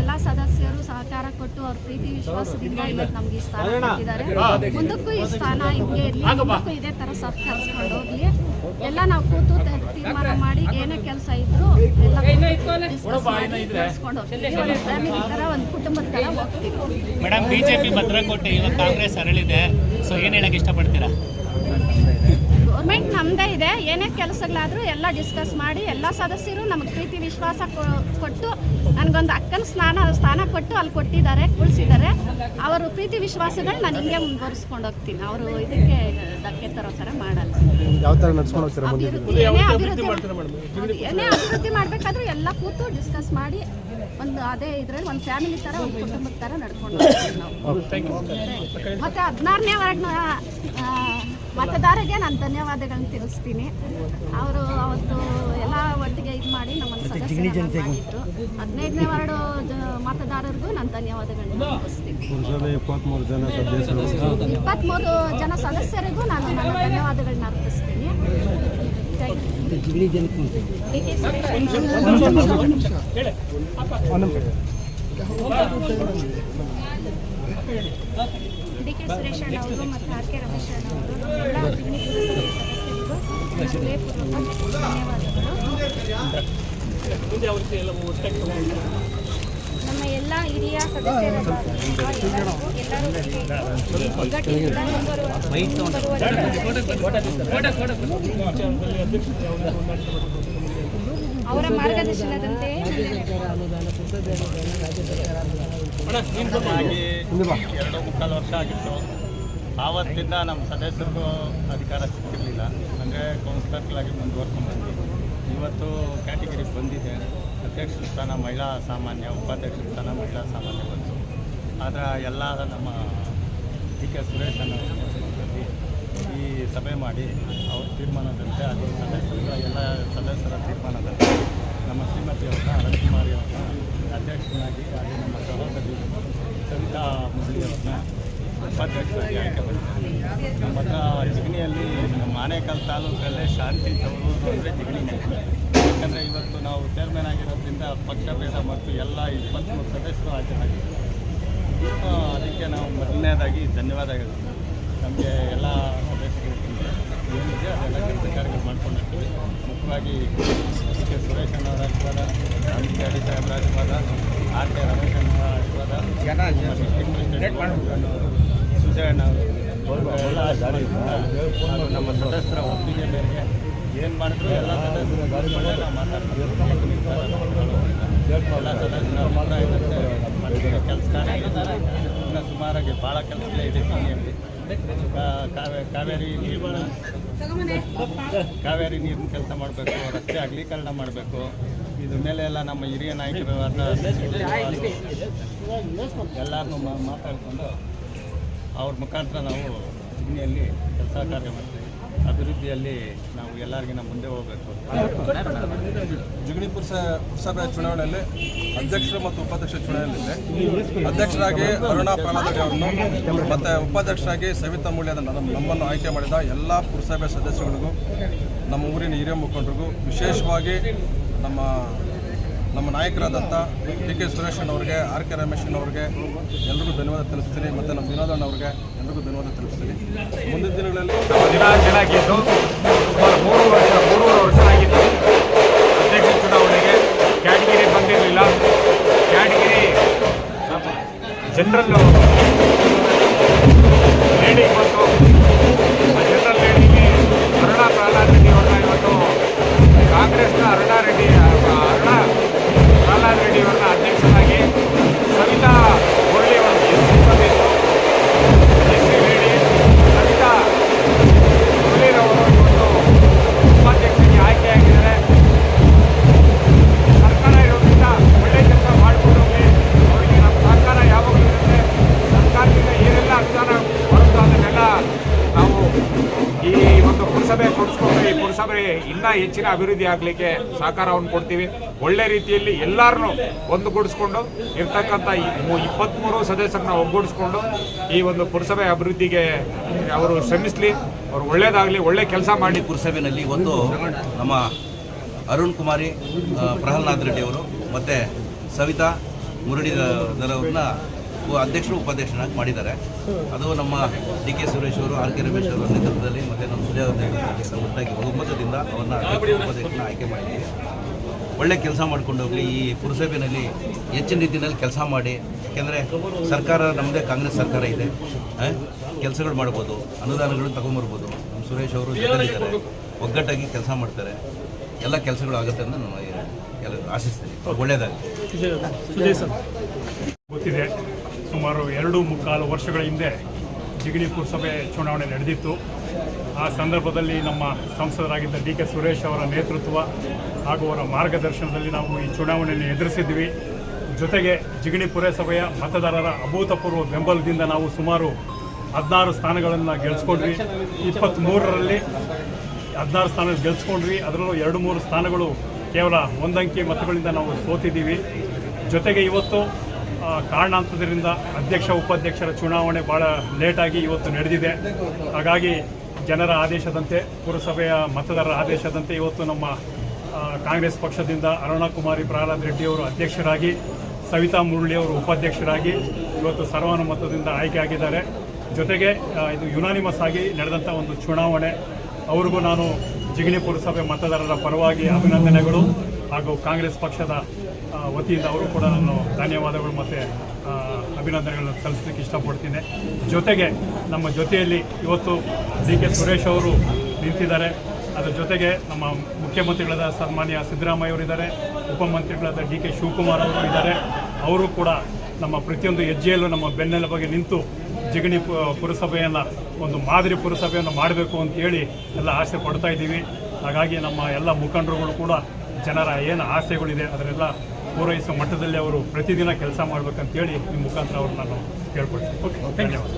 ಎಲ್ಲ ಸದಸ್ಯರು ಸಹಕಾರ ಕೊಟ್ಟು ಅವ್ರ ಪ್ರೀತಿ ವಿಶ್ವಾಸದಿಂದ ಇವತ್ತು ನಮ್ಗೆ ಈ ಸ್ಥಾನ ಕೊಟ್ಟಿದ್ದಾರೆ. ಮುಂದಕ್ಕೂ ಈ ಸ್ಥಾನ ಹಿಂಗೆ ಇರಲಿ, ಮುಂದಕ್ಕೂ ಇದೇ ಥರ ಸತ್ಕರಿಸ್ಕೊಂಡು ಹೋಗ್ಲಿ. ಎಲ್ಲ ನಾವು ಕೂತು ತೀರ್ಮಾನ ಮಾಡಿ ಏನೇ ಕೆಲಸ ಇದ್ರು ಎಲ್ಲ ಫ್ಯಾಮಿಲಿ ಥರ ಒಂದು ಕುಟುಂಬದ ಥರ ಹೋಗ್ತೀವಿ. ಮೇಡಮ್, ಬಿಜೆಪಿ ಭದ್ರಕೋಟೆ ಇವಾಗ ಕಾಂಗ್ರೆಸ್ ಅರಳಿದೆ, ಸೊ ಏನು ಹೇಳಕ್ಕೆ ಇಷ್ಟಪಡ್ತೀರಾ? ಗೌರ್ಮೆಂಟ್ ನಮ್ಮದೇ ಇದೆ. ಏನೇ ಕೆಲಸಗಳಾದರೂ ಎಲ್ಲ ಡಿಸ್ಕಸ್ ಮಾಡಿ ಎಲ್ಲ ಸದಸ್ಯರು ನಮಗೆ ಪ್ರೀತಿ ವಿಶ್ವಾಸ ಕೊಟ್ಟು ನನಗೊಂದು ಅಕ್ಕನ ಸ್ಥಾನ ಕೊಟ್ಟು ಅಲ್ಲಿ ಕೊಟ್ಟಿದ್ದಾರೆ, ಉಳಿಸಿದ್ದಾರೆ. ಅವರು ಪ್ರೀತಿ ವಿಶ್ವಾಸಗಳು ನಾನು ಹಿಂಗೆ ಮುಂದುವರಿಸ್ಕೊಂಡು ಹೋಗ್ತೀನಿ. ಅವರು ಇದಕ್ಕೆ ಧಕ್ಕೆ ತರೋ ಥರ ಮಾಡಲ್ಲ. ಯಾವ ಥರ ನಡ್ಸ್ಕೊಂಡು ಹೋಗ್ತಾರೆ? ಏನೇ ಅಭಿವೃದ್ಧಿ ಮಾಡಬೇಕಾದ್ರೂ ಎಲ್ಲ ಕೂತು ಡಿಸ್ಕಸ್ ಮಾಡಿ ಒಂದು ಅದೇ ಇದರಲ್ಲಿ ಒಂದು ಫ್ಯಾಮಿಲಿ ಥರ ಒಂದು ಕುಟುಂಬದ ಥರ ನಡ್ಕೊಂಡು ಹೋಗ್ತೀವಿ ನಾವು. ಮತ್ತು 16ನೇ ವಾರ್ಡ್ನ ಮತದಾರರಿಗೆ ನಾನು ಧನ್ಯವಾದಗಳನ್ನ ತಿಳಿಸ್ತೀನಿ. ಅವರು ಅವತ್ತು ಎಲ್ಲ ಒಟ್ಟಿಗೆ ಇದು ಮಾಡಿ ನಮ್ಮನ್ನು ಸದಸ್ಯರನ್ನ ಮಾಡಿದ್ರು. 15ನೇ ವಾರ್ಡು ಮತದಾರರಿಗೂ ನಾನು ಧನ್ಯವಾದಗಳನ್ನ ತಿಳಿಸ್ತೀನಿ. 23 ಜನ ಸದಸ್ಯರಿಗೂ ನಾನು ನನ್ನ ಧನ್ಯವಾದಗಳನ್ನ ಅರ್ಪಿಸ್ತೀನಿ. ಡಿ.ಕೆ. ಸುರೇಶ್ ಅಣ್ಣ ಅವರು ಮತ್ತು ಆರ್.ಕೆ. ರಮೇಶ್ ಅಣ್ಣ ಅವರು ಎಲ್ಲ ಸದಸ್ಯರಿಗೂ ಹೃದಯಪೂರ್ವಕ ಧನ್ಯವಾದಗಳು. ನಮ್ಮ ಎಲ್ಲ ಹಿರಿಯ ಸದಸ್ಯರ ಅವರ ಮಾರ್ಗದರ್ಶನದಂತೆ 2.25 ವರ್ಷ ಆಗಿತ್ತು. ಆವತ್ತಿಂದ ನಮ್ಮ ಸದಸ್ಯರಿಗೂ ಅಧಿಕಾರ ಸಿಗ್ತಿರಲಿಲ್ಲ. ಅಂದರೆ ಕೌನ್ಸಿಲರ್ಗಳಾಗಿ ಮುಂದುವರ್ಕೊಂಡು ಇವತ್ತು ಕ್ಯಾಟಗಿರಿ ಬಂದಿದೆ. ಅಧ್ಯಕ್ಷ ಸ್ಥಾನ ಮಹಿಳಾ ಸಾಮಾನ್ಯ, ಉಪಾಧ್ಯಕ್ಷ ಸ್ಥಾನ ಮಹಿಳಾ ಸಾಮಾನ್ಯ ಬಂತು. ಆದರೆ ಎಲ್ಲ ನಮ್ಮ ಡಿ.ಕೆ. ಸುರೇಶ್ ಈ ಸಭೆ ಮಾಡಿ ಅವ್ರ ತೀರ್ಮಾನದಂತೆ ಅದು ಎಲ್ಲ ಸದಸ್ಯರ ತೀರ್ಮಾನದಂತೆ ನಮ್ಮ ಶ್ರೀಮತಿಯವರನ್ನ ಅನಂತಕುಮಾರಿಯವರನ್ನ ಅಧ್ಯಕ್ಷನಾಗಿ ಹಾಗೆ ನಮ್ಮ ಸಹೋದರಿ ಸವಿತಾ ಮುರಳಿಯವರನ್ನ ಉಪಾಧ್ಯಕ್ಷರಾಗಿ ಆಯ್ಕೆ ಮಾಡಿದ್ದಾರೆ. ಮತ್ತು ಜಿಗಣಿಯಲ್ಲಿ ನಮ್ಮ ಆನೇಕಲ್ ತಾಲೂಕಲ್ಲೇ ಶಾಂತಿ ತವರು ಅಂದರೆ ಜಿಗಣಿನೇ. ಯಾಕಂದರೆ ಇವತ್ತು ನಾವು ಚೇರ್ಮನ್ ಆಗಿರೋದ್ರಿಂದ ಪಕ್ಷಭೇದ ಮತ್ತು ಎಲ್ಲ 23 ಸದಸ್ಯರು ಹಾಜರಾಗಿದ್ದಾರೆ. ಅದಕ್ಕೆ ನಾವು ಮೊದಲನೇದಾಗಿ ಧನ್ಯವಾದಗಳು. ನಮಗೆ ಎಲ್ಲ ಸದಸ್ಯರಿಗೆ ಏನಿದೆ ಅದೆಲ್ಲ ಕೆಲಸ ಕಾರ್ಯಗಳು ಮಾಡ್ಕೊಂಡಿರ್ತೀವಿ. ಮುಖ್ಯವಾಗಿ ಕೆ ಸುರೇಶಣ್ಣವರ ಆಶೀರ್ವಾದ, ರಾಮಚಾರಿ ಸಾಹೇಬ್ರ ಆಶೀರ್ವಾದ, ಆರ್ ಕೆ ರಮೇಶಣ್ಣವರ ಆಶೀರ್ವಾದ, ಸುಜಯಣ್ಣ ಎಲ್ಲ ಆಶೀರ್ವಾದ ಹಾಗೂ ನಮ್ಮ ಸದಸ್ಯರ ಒಪ್ಪಿಗೆ ಮೇರೆಗೆ ಏನು ಮಾಡಿದ್ರು ಎಲ್ಲ ಸದಸ್ಯರು ನಾವು ಮಾತಾಡ್ತೀವಿ. ಎಲ್ಲ ಸದಸ್ಯರ ಅಭಿಪ್ರಾಯದಂತೆ ಕೆಲಸ ಇನ್ನು ಸುಮಾರಾಗಿ ಭಾಳ ಕೆಲಸಗಳೇ ಇದೆ ಕಿಣಿಯಲ್ಲಿ. ಕಾವೇರಿ ನೀರಿನ ಕೆಲಸ ಮಾಡಬೇಕು, ರಸ್ತೆ ಅಗಲೀಕರಣ ಮಾಡಬೇಕು. ಇದ್ರ ಮೇಲೆ ಎಲ್ಲ ನಮ್ಮ ಹಿರಿಯ ನಾಯಕರಾದ ಎಲ್ಲರನ್ನೂ ಮಾತಾಡಿಕೊಂಡು ಅವ್ರ ಮುಖಾಂತರ ನಾವು ಜಿಗಣಿಯಲ್ಲಿ ಕೆಲಸ ಕಾರ್ಯ ಮಾಡ್ತೀವಿ. ಅಭಿವೃದ್ಧಿಯಲ್ಲಿ ನಾವು ಎಲ್ಲರಿಗಿನ ಮುಂದೆ ಹೋಗಬೇಕು. ಜಿಗಣಿ ಪುರಸಭೆ ಚುನಾವಣೆಯಲ್ಲಿ ಅಧ್ಯಕ್ಷರು ಮತ್ತು ಉಪಾಧ್ಯಕ್ಷ ಚುನಾವಣೆಯಲ್ಲಿ ಅಧ್ಯಕ್ಷರಾಗಿ ಅರುಣಾ ಪ್ರಹ್ಲಾದ್ ಅವರನ್ನು ಮತ್ತು ಉಪಾಧ್ಯಕ್ಷರಾಗಿ ಸವಿತಾ ಮೂಲ್ಯದ ನಮ್ಮನ್ನು ಆಯ್ಕೆ ಮಾಡಿದ ಎಲ್ಲ ಪುರಸಭೆ ಸದಸ್ಯರಿಗೂ, ನಮ್ಮ ಊರಿನ ಹಿರಿಯ ಮುಖಂಡರಿಗೂ, ವಿಶೇಷವಾಗಿ ನಮ್ಮ ನಾಯಕರಾದಂಥ ಡಿ ಕೆ ಸುರೇಶಣ್ಣವ್ರಿಗೆ, ಆರ್ ಕೆ ರಮೇಶಣ್ಣವ್ರಿಗೆ ಎಲ್ರಿಗೂ ಧನ್ಯವಾದ ತಿಳಿಸ್ತೀನಿ. ಮತ್ತು ನಮ್ಮ ವಿನೋದಣ್ಣ ಅವ್ರಿಗೆ ಎಲ್ರಿಗೂ ಧನ್ಯವಾದ ತಿಳಿಸ್ತೀನಿ. ಮುಂದಿನ ದಿನಗಳಲ್ಲಿ ಜನ ಗೆದ್ದು ಸುಮಾರು 3 ವರ್ಷ ಆಗಿತ್ತು. ಅಧ್ಯಕ್ಷ ಚುನಾವಣೆಗೆ ಕ್ಯಾಟಗಿರಿ ಬಂದಿರಲಿಲ್ಲ. ಕ್ಯಾಟಗಿರಿ ಜನರಲ್ ಲೇಡಿಗೆ ಬಂತು. ಆ ಜನರಲ್ ಲೇಡಿಗೆ ಅರುಣಾ ಪ್ರಹ್ಲಾದ್ ರೆಡ್ಡಿ ಅವ್ರನ್ನ ಇವತ್ತು ಕಾಂಗ್ರೆಸ್ನ ಅರುಣಾ ಪ್ರಹ್ಲಾದ್ ರೆಡ್ಡಿ ಅವ್ರನ್ನ ಅಧ್ಯಕ್ಷರಾಗಿ, ಸವಿತಾ ಮುರಳಿ ಅವರು ಎಸ್.ಸಿ. ಬಂದಿತ್ತು. ಎಸ್.ಸಿ. ಲೇಡಿ ಸವಿತಾ ಮುರಳಿರವರು ಇವತ್ತು ಉಪಾಧ್ಯಕ್ಷರಿಗೆ ಆಯ್ಕೆಯಾಗಿದ್ದಾರೆ. ಸರ್ಕಾರ ಇರೋದ್ರಿಂದ ಒಳ್ಳೆ ಕೆಲಸ ಮಾಡಿಕೊಡೋಕೆ ಅವರಿಗೆ ನಮ್ಮ ಸರ್ಕಾರ ಯಾವಾಗಲೂ ಇರುತ್ತೆ. ಸರ್ಕಾರದಿಂದ ಏನೆಲ್ಲ ಅನುದಾನ ಬರುತ್ತೋ ಅದನ್ನೆಲ್ಲ ನಾವು ಈ ಒಂದು ಪುರಸಭೆ ಕೊಡಿಸ್ಕೊಂಡು ಈ ಪುರಸಭೆ ಇನ್ನೂ ಹೆಚ್ಚಿನ ಅಭಿವೃದ್ಧಿ ಆಗಲಿಕ್ಕೆ ಸಹಕಾರವನ್ನು ಕೊಡ್ತೀವಿ. ಒಳ್ಳೆ ರೀತಿಯಲ್ಲಿ ಎಲ್ಲರನ್ನೂ ಒಂದುಗೂಡಿಸ್ಕೊಂಡು ಇರ್ತಕ್ಕಂಥ 23 ಸದಸ್ಯರನ್ನ ಒಗ್ಗೂಡಿಸ್ಕೊಂಡು ಈ ಒಂದು ಪುರಸಭೆ ಅಭಿವೃದ್ಧಿಗೆ ಅವರು ಶ್ರಮಿಸಲಿ. ಅವರು ಒಳ್ಳೆಯದಾಗಲಿ, ಒಳ್ಳೆ ಕೆಲಸ ಮಾಡಿ. ಪುರಸಭೆಯಲ್ಲಿ ಇವತ್ತು ನಮ್ಮ ಅರುಣ್ ಕುಮಾರಿ ಪ್ರಹ್ಲಾದ್ ರೆಡ್ಡಿ ಅವರು ಮತ್ತು ಸವಿತಾ ಮುರಳೀಧರವ್ರನ್ನ ಅಧ್ಯಕ್ಷರು ಉಪಾಧ್ಯಕ್ಷರಾಗಿ ಮಾಡಿದ್ದಾರೆ. ಅದು ನಮ್ಮ ಡಿ ಕೆ ಸುರೇಶ್ ಅವರು, ಆರ್ ಕೆ ರಮೇಶ್ ಅವರ ನೇತೃತ್ವದಲ್ಲಿ ಮತ್ತು ನಮ್ಮ ಸುಜಯ್ ಅವರ ನೇತೃತ್ವದಲ್ಲಿ ಒಟ್ಟಾಗಿ ಬಹುಮತದಿಂದ ಅವರನ್ನ ಉಪಾಧ್ಯಕ್ಷರನ್ನ ಆಯ್ಕೆ ಮಾಡಿದ್ದೀವಿ. ಒಳ್ಳೆ ಕೆಲಸ ಮಾಡ್ಕೊಂಡು ಹೋಗಲಿ. ಈ ಪುರಸಭೆಯಲ್ಲಿ ಹೆಚ್ಚಿನ ರೀತಿಯಲ್ಲಿ ಕೆಲಸ ಮಾಡಿ, ಯಾಕೆಂದರೆ ಸರ್ಕಾರ ನಮ್ಮದೇ ಕಾಂಗ್ರೆಸ್ ಸರ್ಕಾರ ಇದೆ, ಕೆಲಸಗಳು ಮಾಡ್ಬೋದು, ಅನುದಾನಗಳನ್ನು ತಗೊಂಬರ್ಬೋದು. ನಮ್ಮ ಸುರೇಶ್ ಅವರು ಜೊತೆಲಿದ್ದಾರೆ, ಒಗ್ಗಟ್ಟಾಗಿ ಕೆಲಸ ಮಾಡ್ತಾರೆ. ಎಲ್ಲ ಕೆಲಸಗಳು ಆಗುತ್ತೆ ಅಂತ ನಾನು ಆಶಿಸ್ತೀನಿ. ಒಳ್ಳೆಯದಾಗಲಿ. ಗೊತ್ತಿದೆ, ಸುಮಾರು 2.25 ವರ್ಷಗಳ ಹಿಂದೆ ಜಿಗಣಿ ಪುರಸಭೆ ಚುನಾವಣೆ ನಡೆದಿತ್ತು. ಆ ಸಂದರ್ಭದಲ್ಲಿ ನಮ್ಮ ಸಂಸದರಾಗಿದ್ದ ಡಿ ಕೆ ಸುರೇಶ್ ಅವರ ನೇತೃತ್ವ ಹಾಗೂ ಅವರ ಮಾರ್ಗದರ್ಶನದಲ್ಲಿ ನಾವು ಈ ಚುನಾವಣೆಯನ್ನು ಎದುರಿಸಿದ್ವಿ. ಜೊತೆಗೆ ಜಿಗಣಿ ಪುರಸಭೆಯ ಮತದಾರರ ಅಭೂತಪೂರ್ವ ಬೆಂಬಲದಿಂದ ನಾವು ಸುಮಾರು 16 ಸ್ಥಾನಗಳನ್ನು ಗೆಲ್ಲಿಸ್ಕೊಂಡ್ವಿ. 23ರಲ್ಲಿ 16 ಸ್ಥಾನ ಗೆಲ್ಲಿಸ್ಕೊಂಡ್ವಿ. ಅದರಲ್ಲೂ 2-3 ಸ್ಥಾನಗಳು ಕೇವಲ ಒಂದಂಕಿ ಮತಗಳಿಂದ ನಾವು ಸೋತಿದ್ದೀವಿ. ಜೊತೆಗೆ ಇವತ್ತು ಕಾರಣಾಂತರದಿಂದ ಅಧ್ಯಕ್ಷ ಉಪಾಧ್ಯಕ್ಷರ ಚುನಾವಣೆ ಭಾಳ ಲೇಟಾಗಿ ಇವತ್ತು ನಡೆದಿದೆ. ಹಾಗಾಗಿ ಜನರ ಆದೇಶದಂತೆ, ಪುರಸಭೆಯ ಮತದಾರರ ಆದೇಶದಂತೆ ಇವತ್ತು ನಮ್ಮ ಕಾಂಗ್ರೆಸ್ ಪಕ್ಷದಿಂದ ಅರುಣಾ ಕುಮಾರಿ ಪ್ರಹ್ಲಾದ್ ರೆಡ್ಡಿ ಅವರು ಅಧ್ಯಕ್ಷರಾಗಿ, ಸವಿತಾ ಮುರಳಿ ಅವರು ಉಪಾಧ್ಯಕ್ಷರಾಗಿ ಇವತ್ತು ಸರ್ವಾನುಮತದಿಂದ ಆಯ್ಕೆಯಾಗಿದ್ದಾರೆ. ಜೊತೆಗೆ ಇದು ಯುನಾನಿಮಸ್ ಆಗಿ ನಡೆದಂಥ ಒಂದು ಚುನಾವಣೆ. ಅವ್ರಿಗೂ ನಾನು ಜಿಗಣಿ ಪುರಸಭೆ ಮತದಾರರ ಪರವಾಗಿ ಅಭಿನಂದನೆಗಳು ಹಾಗೂ ಕಾಂಗ್ರೆಸ್ ಪಕ್ಷದ ವತಿಯಿಂದ ಅವರು ಕೂಡ ನಾನು ಧನ್ಯವಾದಗಳು ಮತ್ತು ಅಭಿನಂದನೆಗಳನ್ನು ಸಲ್ಲಿಸಲಿಕ್ಕೆ ಇಷ್ಟಪಡ್ತೀನಿ. ಜೊತೆಗೆ ನಮ್ಮ ಜೊತೆಯಲ್ಲಿ ಇವತ್ತು ಡಿ ಕೆ ಸುರೇಶ್ ಅವರು ನಿಂತಿದ್ದಾರೆ. ಅದರ ಜೊತೆಗೆ ನಮ್ಮ ಮುಖ್ಯಮಂತ್ರಿಗಳಾದ ಸನ್ಮಾನ್ಯ ಸಿದ್ದರಾಮಯ್ಯ ಅವರಿದ್ದಾರೆ, ಉಪಮಂತ್ರಿಗಳಾದ ಡಿ ಕೆ ಶಿವಕುಮಾರ್ ಅವರು ಇದ್ದಾರೆ. ಅವರು ಕೂಡ ನಮ್ಮ ಪ್ರತಿಯೊಂದು ಹೆಜ್ಜೆಯಲ್ಲೂ ನಮ್ಮ ಬೆನ್ನೆಲುಬಿಗೆ ನಿಂತು ಜಿಗಣಿ ಪುರಸಭೆಯನ್ನು ಒಂದು ಮಾದರಿ ಪುರಸಭೆಯನ್ನು ಮಾಡಬೇಕು ಅಂತೇಳಿ ಎಲ್ಲ ಆಸೆ ಪಡ್ತಾ ಇದ್ದೀವಿ. ಹಾಗಾಗಿ ನಮ್ಮ ಎಲ್ಲ ಮುಖಂಡರುಗಳು ಕೂಡ ಜನರ ಏನು ಆಸೆಗಳಿದೆ ಅದನ್ನೆಲ್ಲ ಪೂರೈಸುವ ಮಟ್ಟದಲ್ಲಿ ಅವರು ಪ್ರತಿದಿನ ಕೆಲಸ ಮಾಡಬೇಕಂತೇಳಿ ಈ ಮುಖಾಂತರ ಅವರು ನಾನು ಕೇಳ್ಕೊಳ್ತೀನಿ. ಓಕೆ, ಧನ್ಯವಾದ.